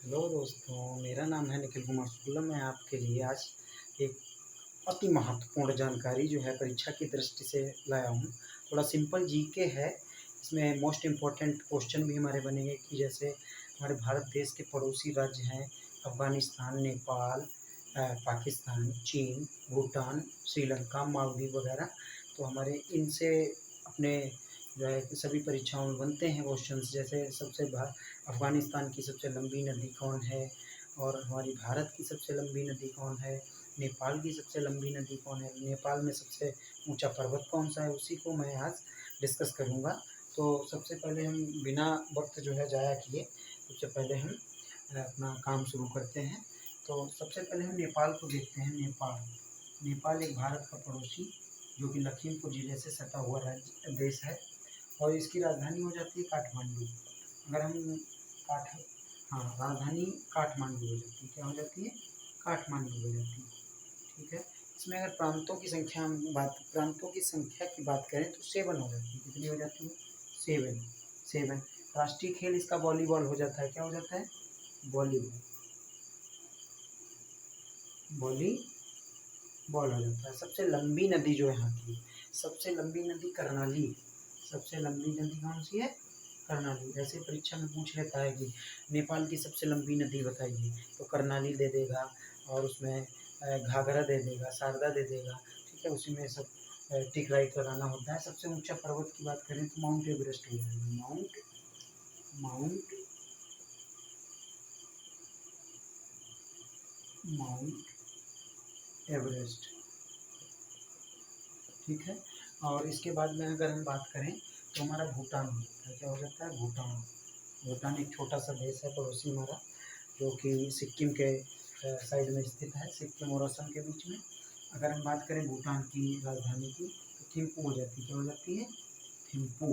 Hello दोस्तों, मेरा नाम है निखिल कुमार शुक्ला। मैं आपके लिए आज एक अति महत्वपूर्ण जानकारी जो है परीक्षा की दृष्टि से लाया हूँ। थोड़ा सिंपल जीके है, इसमें मोस्ट इम्पोर्टेंट क्वेश्चन भी हमारे बनेंगे कि जैसे हमारे भारत देश के पड़ोसी राज्य हैं अफ़गानिस्तान, नेपाल, पाकिस्तान, चीन, भूटान, श्रीलंका, मालदीव वगैरह। तो हमारे इनसे अपने जो है सभी परीक्षाओं में बनते हैं क्वेश्चंस। जैसे अफ़गानिस्तान की सबसे लंबी नदी कौन है, और हमारी भारत की सबसे लंबी नदी कौन है, नेपाल की सबसे लंबी नदी कौन है, नेपाल में सबसे ऊंचा पर्वत कौन सा है, उसी को मैं आज डिस्कस करूंगा। तो सबसे पहले हम बिना वक्त जो है ज़ाया किए सबसे पहले हम अपना काम शुरू करते हैं। तो सबसे पहले हम नेपाल को देखते हैं। नेपाल एक भारत का पड़ोसी जो कि लखीमपुर ज़िले से सटा हुआ राज्य देश है, और इसकी राजधानी हो जाती है काठमांडू। अगर हम काठ हाँ, राजधानी काठमांडू हो जाती है। क्या हो जाती है? काठमांडू हो जाती है। ठीक है। इसमें अगर प्रांतों की संख्या की बात करें तो 7 हो जाती है। कितनी हो जाती है? 7। 7। राष्ट्रीय खेल इसका वॉलीबॉल हो जाता है। क्या हो जाता है? वॉलीबॉल। वॉलीबॉल हो जाता है। सबसे लंबी नदी जो है यहाँ की, सबसे लंबी नदी कर्णाली। सबसे लंबी नदी कौन सी है? कर्णाली। ऐसे परीक्षा में पूछ लेता है कि नेपाल की सबसे लंबी नदी बताइए, तो कर्णाली दे देगा, और उसमें घाघरा दे देगा, शारदा दे देगा। ठीक है, उसी में सब टिक राइट लगाना होता है। सबसे ऊंचा पर्वत की बात करें तो माउंट एवरेस्ट हो जाएगा। Mount mount Everest. ठीक है। और इसके बाद में अगर हम बात करें तो हमारा भूटान हो जाता है। क्या हो जाता है? भूटान। भूटान एक छोटा सा देश है पड़ोसी हमारा, जो कि सिक्किम के साइड में स्थित है, सिक्किम और असम के बीच में। अगर हम बात करें भूटान की राजधानी की तो थिम्पू हो जाती है। क्या हो जाती है? थिम्पू।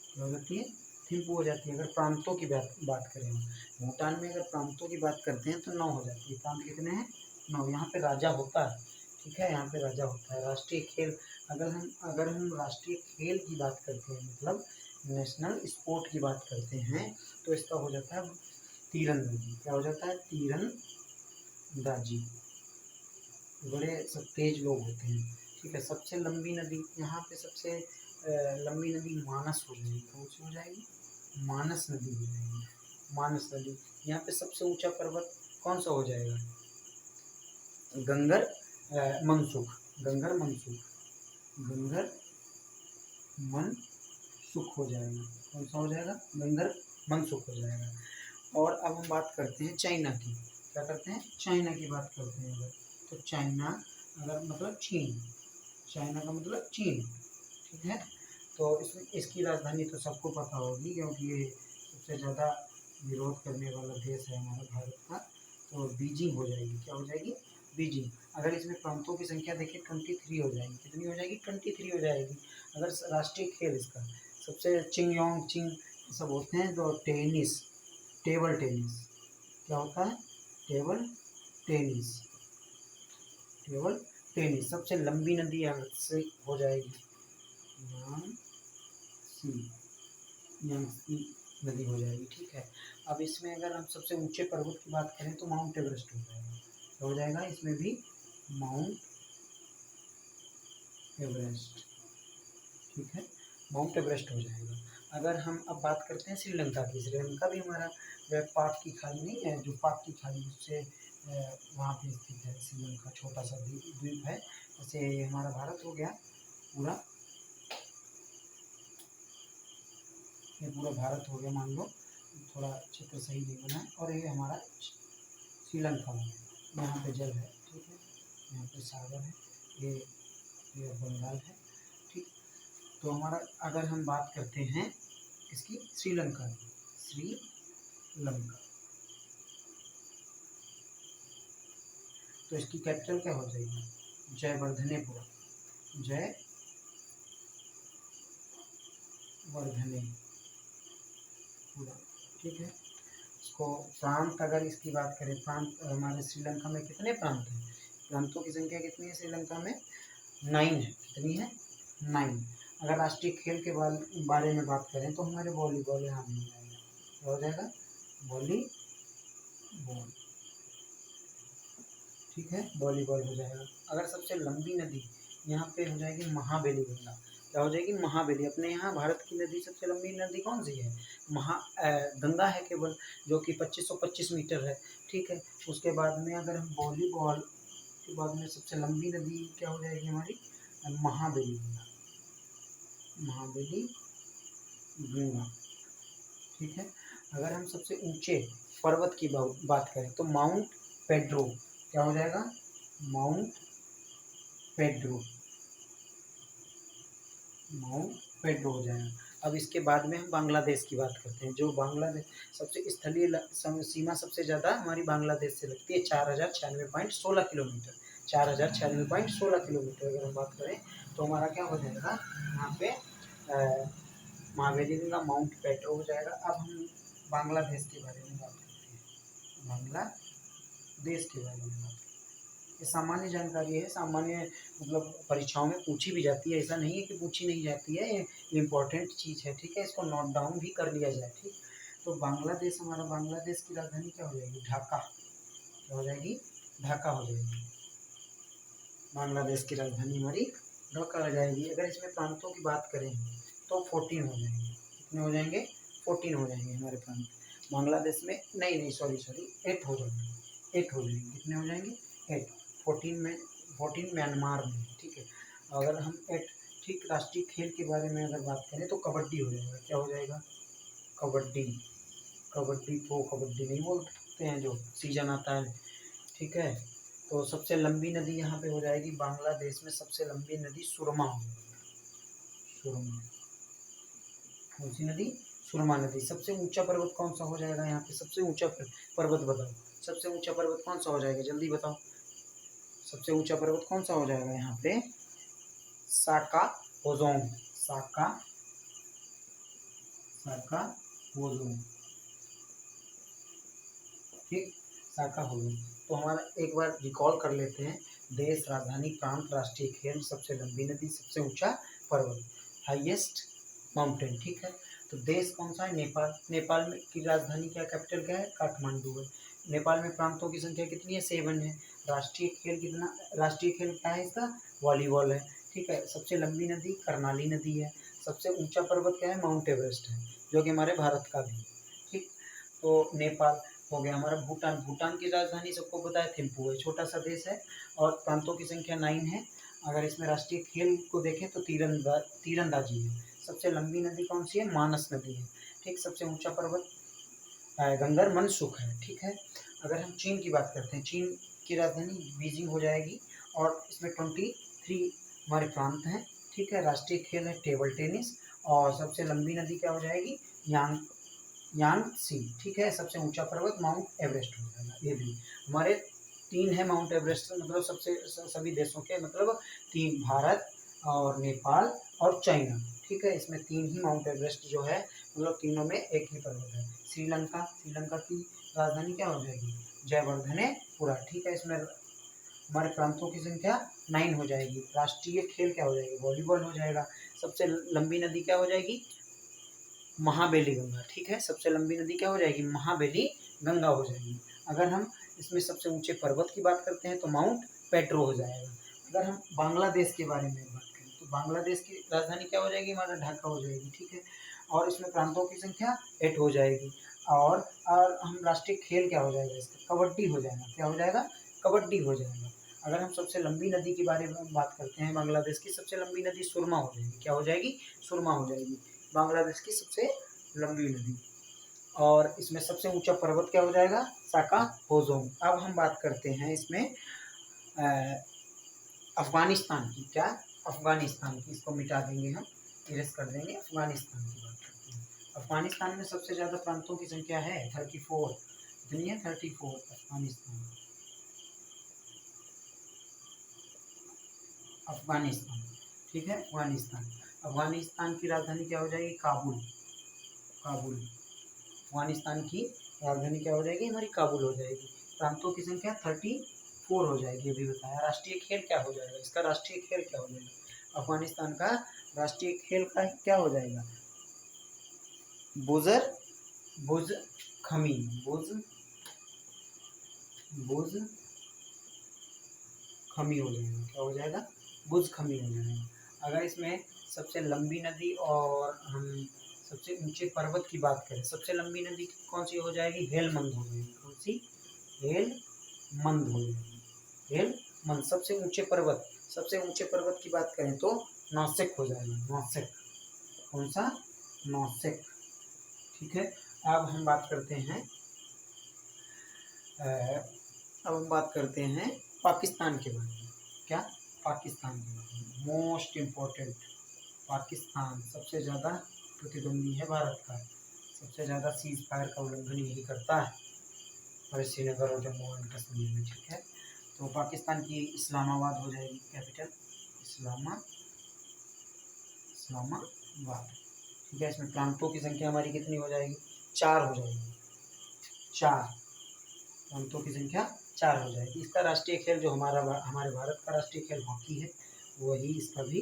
क्या हो जाती है? थिम्पू हो जाती है। अगर प्रांतों की बात करें हम, भूटान में अगर प्रांतों की बात करते हैं तो 9 हो जाती है। प्रांत कितने हैं? 9। यहाँ पे राजा होता है। ठीक है, यहाँ पे राजा होता है। राष्ट्रीय खेल, अगर हम राष्ट्रीय खेल की बात करते हैं, मतलब नेशनल स्पोर्ट की बात करते हैं, तो इसका हो जाता है तीरंदाजी। क्या हो जाता है? तीरंदाजी। बड़े सब तेज लोग होते हैं। ठीक है। सबसे लंबी नदी यहाँ पे, सबसे लंबी नदी मानस हो जाएगी। कौन सी हो जाएगी? मानस नदी हो जाएगी। मानस नदी। यहाँ पे सबसे ऊंचा पर्वत कौन सा हो जाएगा? Ginger Mansukh. Ginger Mansukh. Ginger Mansukh हो जाएगा। कौन सा हो जाएगा? गंगर मनसुख हो जाएगा। और अब हम बात करते हैं चाइना की। क्या करते हैं? चाइना की बात करते हैं। अगर तो चाइना, अगर मतलब चीन, चाइना का मतलब चीन। ठीक है। तो इसकी राजधानी तो सबको पता होगी, क्योंकि ये सबसे ज़्यादा विरोध करने वाला देश है हमारा भारत का। तो बीजिंग हो जाएगी। क्या हो जाएगी? बीजिंग। अगर इसमें प्रांतों की संख्या देखिए 23 हो जाएगी। कितनी हो जाएगी? 23 हो जाएगी। अगर राष्ट्रीय खेल इसका सबसे चिंग चिंग सब होते हैं, तो टेनिस, टेबल टेनिस। क्या होता है? Table tennis. Table tennis. सबसे लंबी नदी यहाँ से हो जाएगी यांगसी। यांगसी नदी हो जाएगी। ठीक है। अब इसमें अगर हम सबसे ऊंचे पर्वत की बात करें तो माउंट एवरेस्ट हो जाएगा। तो हो जाएगा इसमें भी माउंट एवरेस्ट। ठीक है, माउंट एवरेस्ट हो जाएगा। अगर हम अब बात करते हैं श्रीलंका की, श्रीलंका भी हमारा जो है पाक की खाड़ी नहीं है, जो पाक की खाड़ी उससे वहाँ पे स्थित है श्रीलंका। छोटा सा द्वीप है। जैसे हमारा भारत हो गया पूरा, ये पूरा भारत हो गया मान लो, थोड़ा चित्र सही नहीं बना है, और ये हमारा श्रीलंका है। यहाँ पे जल है। ठीक है, यहाँ पे सागर है, ये बंगाल है। ठीक। तो हमारा, अगर हम बात करते हैं इसकी श्रीलंका की, श्रीलंका, तो इसकी कैपिटल क्या हो जाएगी? जयवर्धनेपुरम। जयवर्धनेपुरम। ठीक है। इसको प्रांत, अगर इसकी बात करें, प्रांत हमारे श्रीलंका में कितने प्रांत हैं? प्रांतों की संख्या कितनी है श्रीलंका में? 9 है। कितनी है? 9। अगर राष्ट्रीय खेल के बारे में बात करें तो हमारे वॉलीबॉल यहाँ भी हो जाएगा। क्या हो जाएगा? वॉलीबॉल। बॉल, ठीक है, वॉलीबॉल हो जाएगा। अगर सबसे लंबी नदी यहाँ पे हो जाएगी महाबेली गंगा। क्या हो जाएगी? महाबेली। अपने यहाँ भारत की नदी सबसे लंबी नदी कौन सी है? गंगा है केवल, जो कि 2525 मीटर है, ठीक है। उसके बाद में अगर हम वॉलीबॉल के बाद में सबसे लंबी नदी क्या हो जाएगी हमारी? महाबेली गंगा, महाबेली गंगा, ठीक है। अगर हम सबसे ऊंचे पर्वत की बात करें तो माउंट पेड्रो, क्या हो जाएगा? माउंट पेड्रो, माउंट पेड्रो हो जाएगा। अब इसके बाद में हम बांग्लादेश की बात करते हैं। जो बांग्लादेश सबसे स्थलीय सीमा सबसे ज़्यादा हमारी बांग्लादेश से लगती है, 4096.16 किलोमीटर, 4096.16 किलोमीटर अगर हम बात करें तो हमारा क्या हो जाएगा यहाँ पे? महाबेली गंगा, माउंट पेड्रो हो जाएगा। अब हम बांग्लादेश के बारे में बात करते हैं, बांग्लादेश के बारे में बात करते हैं। ये सामान्य जानकारी है, सामान्य मतलब परीक्षाओं में पूछी भी जाती है, ऐसा नहीं है कि पूछी नहीं जाती है, ये इम्पोर्टेंट चीज़ है, ठीक है। इसको नोट डाउन भी कर लिया जाए, ठीक। तो बांग्लादेश, हमारा बांग्लादेश की राजधानी क्या हो जाएगी? ढाका, क्या हो जाएगी? ढाका हो जाएगी। बांग्लादेश की राजधानी हमारी ढाका हो जाएगी। अगर इसमें प्रांतों की बात करें तो 14 हो जाएंगे। कितने हो जाएंगे? 14 हो जाएंगे हमारे प्रांत बांग्लादेश में। नहीं, सॉरी 8 हो जाएंगे, 8 हो जाएंगे। कितने हो जाएंगे? 8। 14 में, 14 म्यांमार में, ठीक है। अगर हम 8, ठीक। राष्ट्रीय खेल के बारे में अगर बात करें तो कबड्डी हो जाएगा। क्या हो जाएगा? कबड्डी। कबड्डी प्रो कबड्डी नहीं बोलते हैं जो सीजन आता है, ठीक है। तो सबसे लंबी नदी यहाँ पे हो जाएगी बांग्लादेश में, सबसे लंबी नदी सुरमा हो जाएगी। सुरमा, कौन सी नदी? सुरमा नदी। सबसे ऊंचा पर्वत कौन सा हो जाएगा यहाँ पे? सबसे ऊंचा पर्वत बताओ, सबसे ऊंचा पर्वत कौन सा हो जाएगा? जल्दी बताओ, सबसे ऊंचा पर्वत कौन सा हो जाएगा यहाँ पे? साका होजोंग, साका, साका होजोंग, ठीक। साका होजोंग। तो हमारा एक बार रिकॉल कर लेते हैं। देश, राजधानी, प्रांत, राष्ट्रीय खेल, सबसे लंबी नदी, सबसे ऊंचा पर्वत, हाईएस्ट माउंटेन, ठीक है। तो देश कौन सा है? नेपाल। नेपाल में की राजधानी क्या, कैपिटल क्या है? काठमांडू है। नेपाल में प्रांतों की संख्या कितनी है? 7 है। राष्ट्रीय खेल कितना, राष्ट्रीय खेल क्या है इसका? वॉलीबॉल है, ठीक है। सबसे लंबी नदी कर्णाली नदी है। सबसे ऊंचा पर्वत क्या है? माउंट एवरेस्ट है, जो कि हमारे भारत का भी, ठीक। तो नेपाल हो गया हमारा। भूटान, भूटान की राजधानी सबको पता है, थिम्पू है, छोटा सा देश है और प्रांतों की संख्या 9 है। अगर इसमें राष्ट्रीय खेल को देखें तो तीरंदाजी है। सबसे लंबी नदी कौन सी है? मानस नदी है, ठीक। सबसे ऊंचा पर्वत गंगर मनसुख है, ठीक है। अगर हम चीन की बात करते हैं, चीन की राजधानी बीजिंग हो जाएगी और इसमें 23 हमारे प्रांत हैं, ठीक है। राष्ट्रीय खेल है टेबल टेनिस और सबसे लंबी नदी क्या हो जाएगी? यांगसी, ठीक है। सबसे ऊंचा पर्वत माउंट एवरेस्ट हो जाएगा। ये भी हमारे 3 है माउंट एवरेस्ट, मतलब सबसे सभी देशों के मतलब 3, भारत और नेपाल और चाइना, ठीक है। इसमें 3 ही माउंट एवरेस्ट जो है, मतलब तीनों में एक ही पर्वत है। श्रीलंका, श्रीलंका की राजधानी क्या हो जाएगी? जयवर्धनेपुरा, ठीक है। इसमें हमारे प्रांतों की संख्या 9 हो जाएगी। राष्ट्रीय खेल क्या हो जाएगी? वॉलीबॉल हो जाएगा। सबसे लंबी नदी क्या हो जाएगी? महाबेली गंगा, ठीक है। सबसे लंबी नदी क्या हो जाएगी? महाबेली गंगा हो जाएगी। अगर हम इसमें सबसे ऊंचे पर्वत की बात करते हैं तो माउंट पेड्रो हो जाएगा। अगर हम बांग्लादेश के बारे में बात करें तो बांग्लादेश की राजधानी क्या हो जाएगी? हमारा ढाका हो जाएगी, ठीक है। और इसमें प्रांतों की संख्या 8 हो जाएगी। और हम राष्ट्रीय खेल क्या हो जाएगा इसका? कबड्डी हो जाएगा। क्या हो जाएगा? कबड्डी हो जाएगा। अगर हम सबसे लंबी नदी के बारे में बात करते हैं, बांग्लादेश की सबसे लंबी नदी सुरमा हो जाएगी। क्या हो जाएगी? सुरमा हो जाएगी, बांग्लादेश की सबसे लंबी नदी। और इसमें सबसे ऊंचा पर्वत क्या हो जाएगा? साका होजोंग। अब हम बात करते हैं इसमें अफगानिस्तान की। क्या? अफगानिस्तान की, इसको मिटा देंगे हम, इरेज कर देंगे। अफगानिस्तान की बात करते हैं। अफगानिस्तान में सबसे ज़्यादा प्रांतों की संख्या है 34। कितनी है? 34 अफगानिस्तान। अफगानिस्तान, ठीक है। अफगानिस्तान, अफगानिस्तान की राजधानी क्या हो जाएगी? काबुल, काबुल। अफगानिस्तान की राजधानी क्या हो जाएगी? हमारी काबुल हो जाएगी। प्रांतों की संख्या 34 हो जाएगी, अभी बताया। राष्ट्रीय खेल क्या हो जाएगा इसका? राष्ट्रीय खेल क्या हो जाएगा अफगानिस्तान का? राष्ट्रीय खेल का क्या हो जाएगा? बुजर बुज खमी, बुज बुज खमी हो जाएगा। क्या हो जाएगा? बुज खमी हो जाएगा। अगर इसमें सबसे लंबी नदी और हम सबसे ऊंचे पर्वत की बात करें, सबसे लंबी नदी कौन सी हो जाएगी? हेलमंद हो जाएगी। कौन सी? हेलमंद हो जाएगी। हेलमंद। सबसे ऊंचे पर्वत की बात करें तो नौसेक हो जाएगा। नौसेक। कौन सा? नौसेक। ठीक है। अब हम बात करते हैं पाकिस्तान के बारे में। क्या? पाकिस्तान के बारे में। Most important. पाकिस्तान सबसे ज़्यादा प्रतिद्वंदी है भारत का, सबसे ज़्यादा सीज फायर का उल्लंघन यही करता है और श्रीनगर और जम्मू एंड कश्मीर में। ठीक है। तो पाकिस्तान की इस्लामाबाद हो जाएगी कैपिटल। इस्लामाबाद। ठीक है। इसमें प्रांतों की संख्या हमारी कितनी हो जाएगी? 4 हो जाएगी। 4 प्रांतों की संख्या 4 हो जाएगी। इसका राष्ट्रीय खेल जो हमारे भारत का राष्ट्रीय खेल हॉकी है, वही इसका भी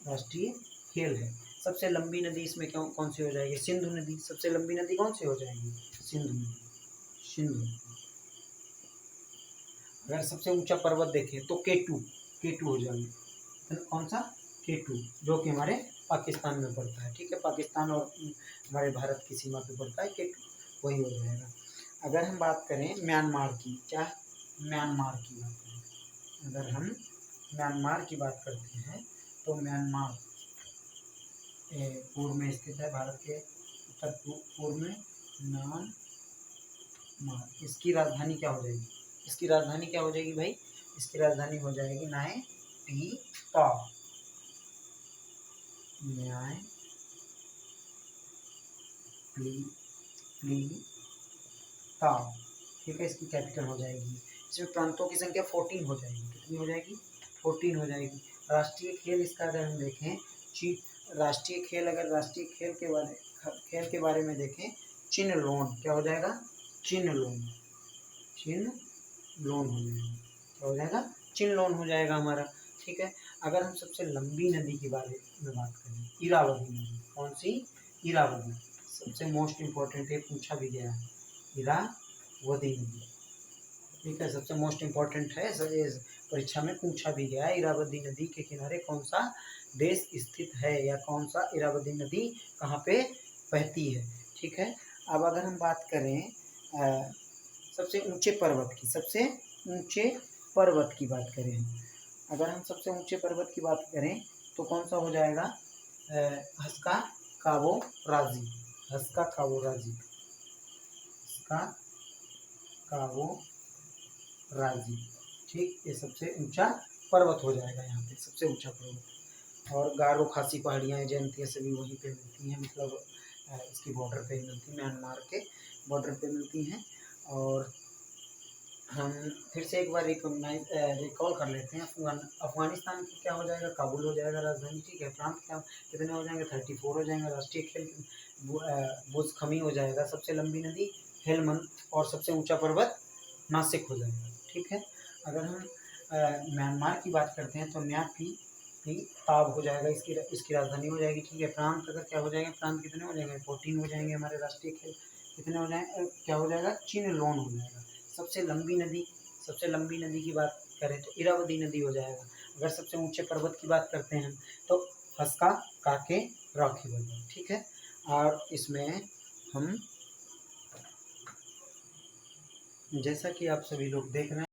राष्ट्रीय खेल है। सबसे लंबी नदी इसमें कौन सी हो जाएगी? सिंधु नदी। सबसे लंबी नदी कौन सी हो जाएगी? सिंधु नदी। सिंधु। अगर सबसे ऊंचा पर्वत देखें तो केटू हो जाएगा। कौन सा? केटू, जो कि हमारे पाकिस्तान में पड़ता है। ठीक है। पाकिस्तान और हमारे भारत की सीमा पे पड़ता है केटू, वही हो जाएगा। अगर हम बात करें म्यांमार की, क्या? म्यांमार की बात करें, अगर हम म्यांमार की बात करते हैं तो म्यांमार पूर्व में स्थित है, भारत के उत्तर पूर्व में म्यांमार। इसकी राजधानी क्या हो जाएगी? इसकी राजधानी क्या हो जाएगी भाई? इसकी राजधानी हो जाएगी नायपीताव। नायपीताव। ठीक है। इसकी कैपिटल हो जाएगी। इसमें प्रांतों की संख्या 14 हो जाएगी। कितनी हो जाएगी? 14 हो जाएगी। राष्ट्रीय खेल इसका अगर हम देखें, राष्ट्रीय खेल के बारे में देखें, चिनलोन। क्या हो जाएगा? चिनलोन। चिनलोन हो जाएगा। क्या हो जाएगा? चिनलोन हो जाएगा हमारा। ठीक है। अगर हम सबसे लंबी नदी के बारे में बात करें, इरावदी नदी। कौन सी? इरावदी। सबसे मोस्ट इम्पोर्टेंट है, पूछा भी गया है, इरावदी नदी। ठीक है। सबसे मोस्ट इम्पोर्टेंट है, परीक्षा में पूछा भी गया है, इरावदी नदी के किनारे कौन सा देश स्थित है, या कौन सा इरावदी नदी कहाँ पे बहती है। ठीक है। अब अगर हम बात करें सबसे ऊंचे पर्वत की बात करें, अगर हम सबसे ऊंचे पर्वत की बात करें तो कौन सा हो जाएगा? हस्का कावो राजी। हस्का कावो राजी। हस्का कावो राजी। ठीक। ये सबसे ऊंचा पर्वत हो जाएगा, यहाँ पे सबसे ऊंचा पर्वत। और गारो खासी पहाड़ियाँ जयंतियाँ सभी वहीं पे मिलती हैं, मतलब इसकी बॉर्डर पे मिलती हैं, म्यांमार के बॉर्डर पे मिलती हैं। और हम फिर से एक बार रिकॉल कर लेते हैं। अफगानिस्तान की क्या हो जाएगा? काबुल हो जाएगा राजधानी। ठीक है। प्रांत क्या कितने हो जाएंगे? 34 हो जाएंगे। राष्ट्रीय खेल बुज खमी हो जाएगा। सबसे लंबी नदी हेलमंद, और सबसे ऊंचा पर्वत नासिक हो जाएगा। ठीक है। अगर हम म्यांमार की बात करते हैं तो ताब हो जाएगा, इसकी राजधानी हो जाएगी। ठीक है। प्रांत अगर क्या हो जाएंगे? प्रांत कितने हो जाएंगे? 14 हो जाएंगे। हमारे राष्ट्रीय खेल कितने हो जाएंगे? क्या हो जाएगा? चिनलोन हो जाएगा। सबसे लंबी नदी की बात करें तो इरावदी नदी हो जाएगा। अगर सबसे ऊंचे पर्वत की बात करते हैं तो हस्का काके राखी बर्गर। ठीक है। और इसमें हम, जैसा कि आप सभी लोग देख रहे हैं,